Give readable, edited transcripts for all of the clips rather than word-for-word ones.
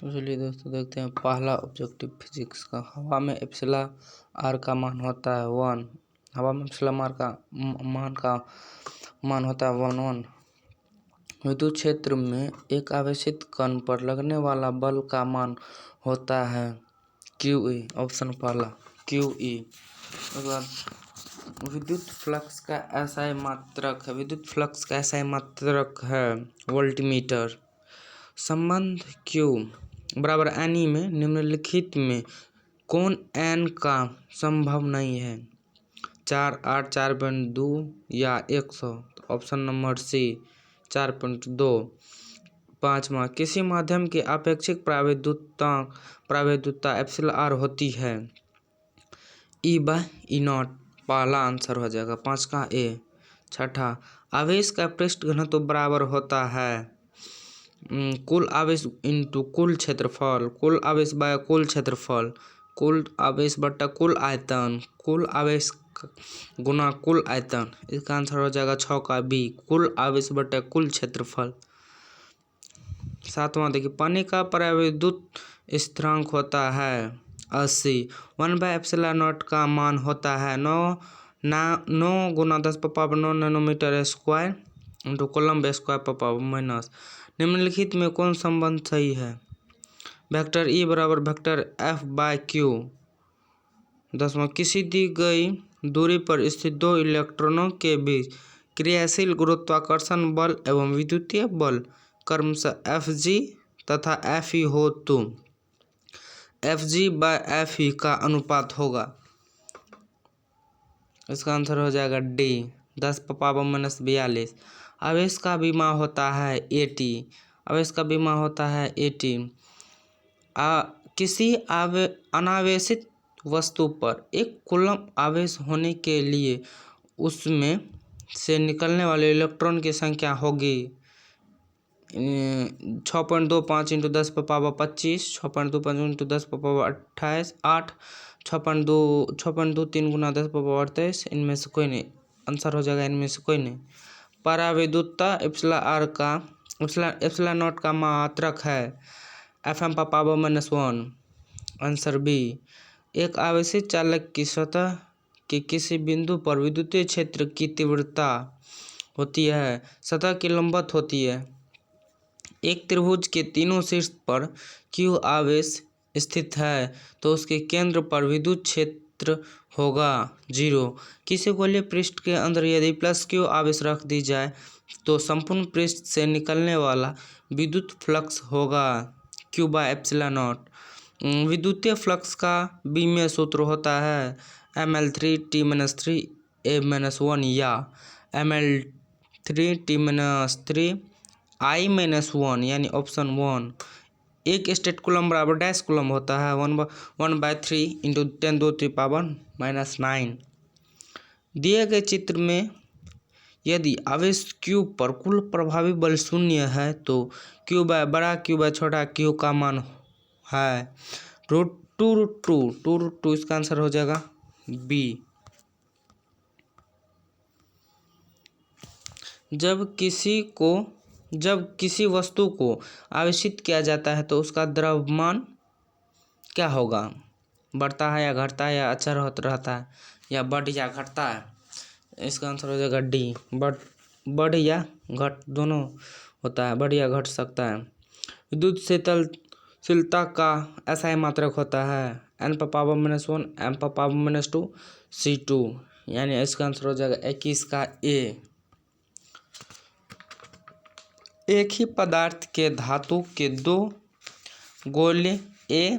तो चलिए दोस्तों देखते हैं पहला ऑब्जेक्टिव फिजिक्स का। हवा में एप्सिलॉन आर का मान होता है 1। हवा में एप्सिलॉन आर का मान होता है 1 विद्युत क्षेत्र में एक आवेशित कण पर लगने वाला बल का मान होता है QE। ऑप्शन पहला QE। उसके बाद विद्युत फ्लक्स का SI मात्रक है वोल्टमीटर। संबंध Q बराबर NE में निम्नलिखित में कौन n का संभव नहीं है? 4, 8, 4.2 या 100। Option number C 4.2। पाँचवा, किसी माध्यम की आपेक्षिक प्रावैधुता एप्सिलॉन आर होती है E/E0। पहला आंसर हो जाएगा 5 का A। छठा, आवेश का पृष्ठ घनत्व बराबर होता है कुल आवेश इंटू कुल क्षेत्रफल। कुल आवेश बाय कुल क्षेत्रफल। कुल आवेश बट्टा कुल आयतन। कुल आवेश गुना कुल आयतन। इसका आंसर हो जाएगा 6 का B कुल आवेश बट्टा कुल क्षेत्रफल। सातवां देखिए, पानी का परावैद्युत स्थिरांक होता है 80। 1/एप्सिलॉन0 का मान होता है 9 गुना 10⁻9 nanometre square into coulomb square पर माइनस। निम्नलिखित में कौन संबंध सही है? वेक्टर E बराबर वेक्टर F/Q। 10वां, किसी दी गई दूरी पर स्थित दो इलेक्ट्रॉनों के बीच क्रियाशील गुरुत्वाकर्षण बल एवं विद्युतीय बल क्रमशः Fg तथा Fe हो तो Fg/Fe का अनुपात होगा। इसका आंसर हो जाएगा D 10⁻42। आवेश का विमा होता है AT। आवेश का विमा होता है AT। किसी अनावेशित वस्तु पर एक कूलम्ब आवेश होने के लिए उसमें से निकलने वाले इलेक्ट्रॉन की संख्या होगी 6.25 इंटू 10⁻25। 6.25 इंटू 10⁻28 8। 6.23 गुना 10⁻28। इनमें से कोई नहीं आंसर हो जाएगा, इनमें से कोई नहीं। परावैद्युता एप्सिलॉन0 का मात्रक है Fm/−1। Answer B। एक आवेशित चालक की सतह के किसी बिंदु पर विद्युतीय क्षेत्र की तीव्रता होती है सतह की लंबवत होती है। एक त्रिभुज के तीनों शीर्ष पर Q आवेश स्थित है तो उसके केंद्र पर विद्युत क्षेत्र होगा 0। किसी गोलीय पृष्ठ के अंदर यदि +Q आवेश रख दी जाए तो संपूर्ण पृष्ठ से निकलने वाला विद्युत फ्लक्स होगा Q/एप्सिलॉन0। विद्युतीय फ्लक्स का बीमीय सूत्र होता है ml3t-3a-1 या ml3t-3I-1 यानी ऑप्शन 1। एक स्टेट कूलम्ब बराबर डैश कूलम्ब होता है 1/3 इंटू 10⁻⁻9। दिए गए चित्र में यदि आवेश Q पर कुल प्रभावी बल 0 है तो Q/Q छोटा q का मान है √2 इसका आंसर हो जाएगा B। जब किसी वस्तु को आवेशित किया जाता है तो उसका द्रव्यमान क्या होगा? बढ़ता है या घटता है या अचर रहता है या बढ़ या घटता है? इसका आंसर हो जाएगा D बढ़ या घट दोनों होता है, बढ़ या घट सकता है। विद्युत शीतलता का SI मात्रक होता है n⁻⁻1 m⁻⁻2 C2 यानी इसका आंसर हो जाएगा 21 का A। एक ही पदार्थ के धातु के दो गोले A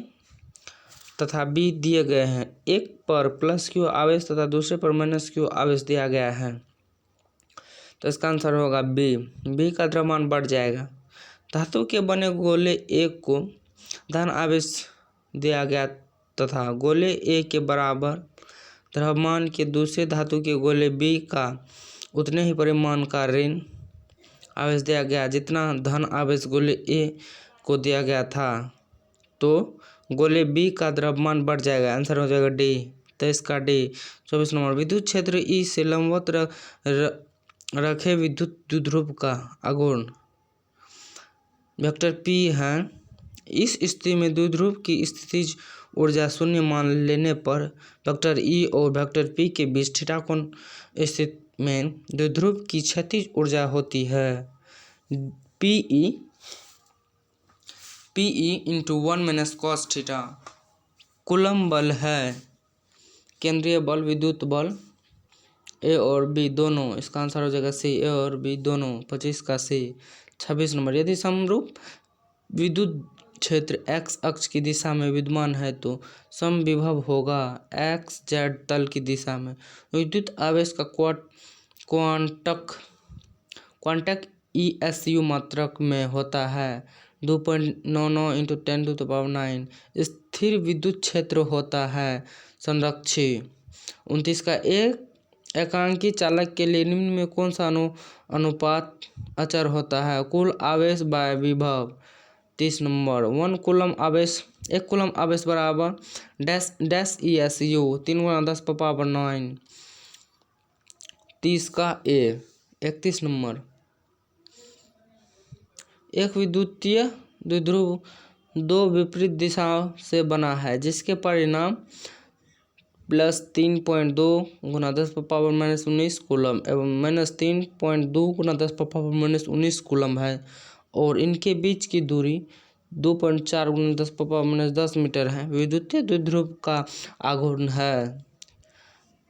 तथा B दिए गए हैं। एक पर +Q आवेश तथा दूसरे पर -Q आवेश दिया गया है तो इसका आंसर होगा B का द्रव्यमान बढ़ जाएगा। धातु के बने गोले A को धन आवेश दिया गया तथा गोले A के बराबर द्रव्यमान के दूसरे धातु के गोले B का उतने ही परिमाण का ऋण आवेश दिया गया जितना धन आवेश गोले A को दिया गया था तो गोले B का द्रव्यमान बढ़ जाएगा। आंसर हो जाएगा D 23 का D। 24 नंबर, विद्युत क्षेत्र E से लंबवत रखे विद्युत द्विध्रुव का आघूर्ण वेक्टर P है इस स्थिति में द्विध्रुव की स्थितिज ऊर्जा शून्य मान लेने पर वेक्टर ई और वेक्टर पी के बीच थीटा कोण स्थिति में द्विध्रुव की क्षैतिज ऊर्जा होती है PE into 1 - cos theta. Coulomb बल है केंद्रीय बल विद्युत बल ए और बी दोनों, इसका आंसर हो जाएगा सी, ए और बी दोनों 25 का सी। 26 नंबर, यदि समरूप विद्युत क्षेत्र एक्स अक्ष की दिशा में विद्यमान है तो समविभव होगा एक्स जेड तल की दिशा में। विद्युत आवेश का क्वांटक ESU मात्रक में होता है 2.99 × 10⁹। स्थिर विद्युत क्षेत्र होता है संरक्षित। 29 का एकांकी चालक के लिए निम्न में कौन सा अनुपात अचर होता है? कुल आवेश बाय विभव। 30 नंबर, 1 कूलम आवेश बराबर डैश ESU 3 × 10⁻9। 30 का 31 नंबर, एक विद्युतीय द्विध्रुव दो विपरीत दिशाओं से बना है जिसके परिणाम +3.2 × 10⁻−19 कूलम एवं -3.2 × 10⁻−19 कूलम है और इनके बीच की दूरी 2.4 × 10⁻−10 मीटर है। विद्युतीय द्विध्रुव का आघूर्ण है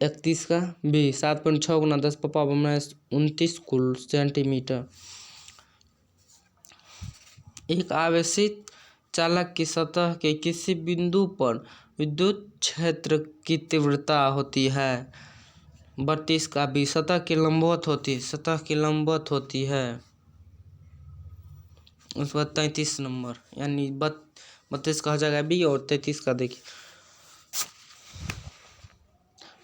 31 का बी 7.6 × 10⁻29 सेंटीमीटर। एक आवेशित चालक की सतह के किसी बिंदु पर विद्युत क्षेत्र की तीव्रता होती है 32 का बी सतह की लंबवत होती है। उसके बाद 33 नंबर, यानी 32 का हो जाएगा बी और 33 का देखिए।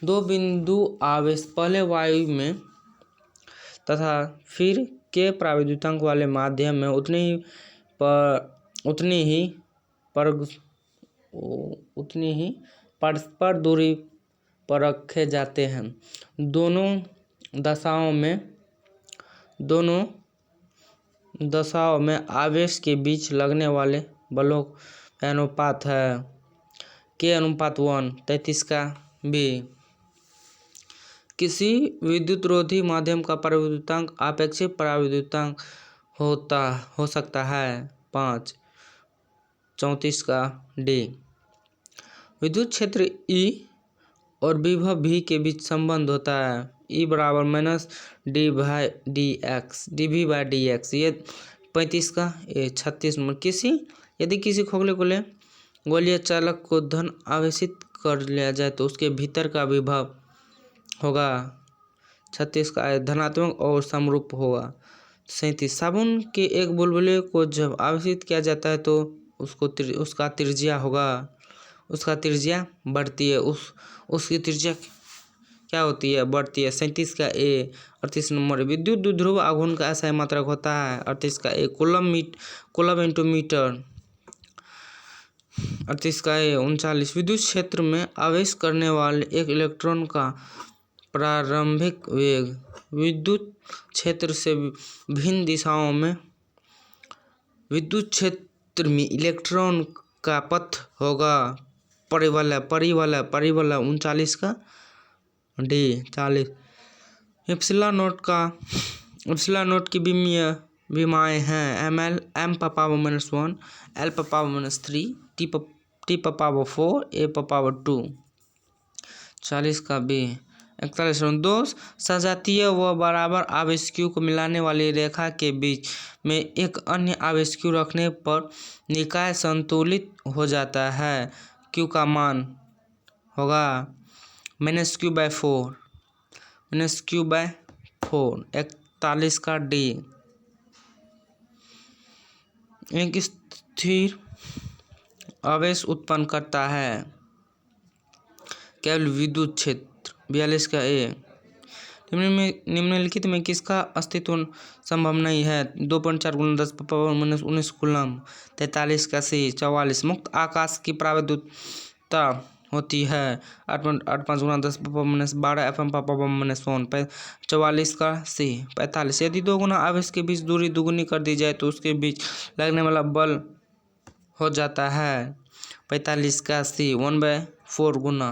दो बिंदु आवेश पहले वायु में तथा फिर के प्राविद्युतांक वाले माध्यम में उतनी ही परस्पर दूरी पर रखे जाते हैं। दोनों दशाओं में आवेश के बीच लगने वाले बलों का अनुपात है K/1। 33 का बी, किसी विद्युतरोधी माध्यम का प्राविद्युतांक आपेक्षिक प्राविद्युतांक हो सकता है 5। 34 का डी, विद्युत क्षेत्र E और विभव V के बीच संबंध होता है E = -dV/dx। ये 35 का 36 नंबर, यदि किसी खोखले गोलीय चालक को धन आवेशित कर लिया जाए तो उसके भीतर का विभव होगा 36 का धनात्मक और समरूप होगा। 37, साबुन के एक बुलबुले को जब आवेशित किया जाता है तो उसका त्रिज्या बढ़ती है, उसकी त्रिज्या क्या होती है? बढ़ती है। 37 का 38 नंबर, विद्युत द्विध्रुव आघूर्ण का ऐसा मात्रक होता है 38 का कूलम इंटू मीटर। 38 का 39, विद्युत क्षेत्र में आवेश करने वाले एक इलेक्ट्रॉन का प्रारंभिक वेग विद्युत क्षेत्र से भिन्न दिशाओं में विद्युत क्षेत्र में इलेक्ट्रॉन का पथ होगा परिवलय। 39 का डी 40। एप्सिलॉन नोट की विमाएँ हैं m⁻⁻1 l⁻⁻3 t⁻⁴ a⁻2। 40 का बी। 41, दो सजातीय व बराबर आवेश Q को मिलाने वाली रेखा के बीच में एक अन्य आवेश Q रखने पर निकाय संतुलित हो जाता है। Q का मान होगा -Q/4। 41 का डी, एक स्थिर आवेश उत्पन्न करता है केवल विद्युत क्षेत्र। 42 का ए, निम्नलिखित में किसका अस्तित्व संभव नहीं है? 2.4 × 10⁻−19 कूलम। 43 का सी। 44, मुक्त आकाश की प्राविद्युतता होती है 8.85 × 10⁻12 Fm/1। 44 का सी। 45, यदि दो गुना आवेश के बीच दूरी दुगुनी कर दी जाए तो उसके बीच लगने वाला बल हो जाता है 45 का C 1/4 गुना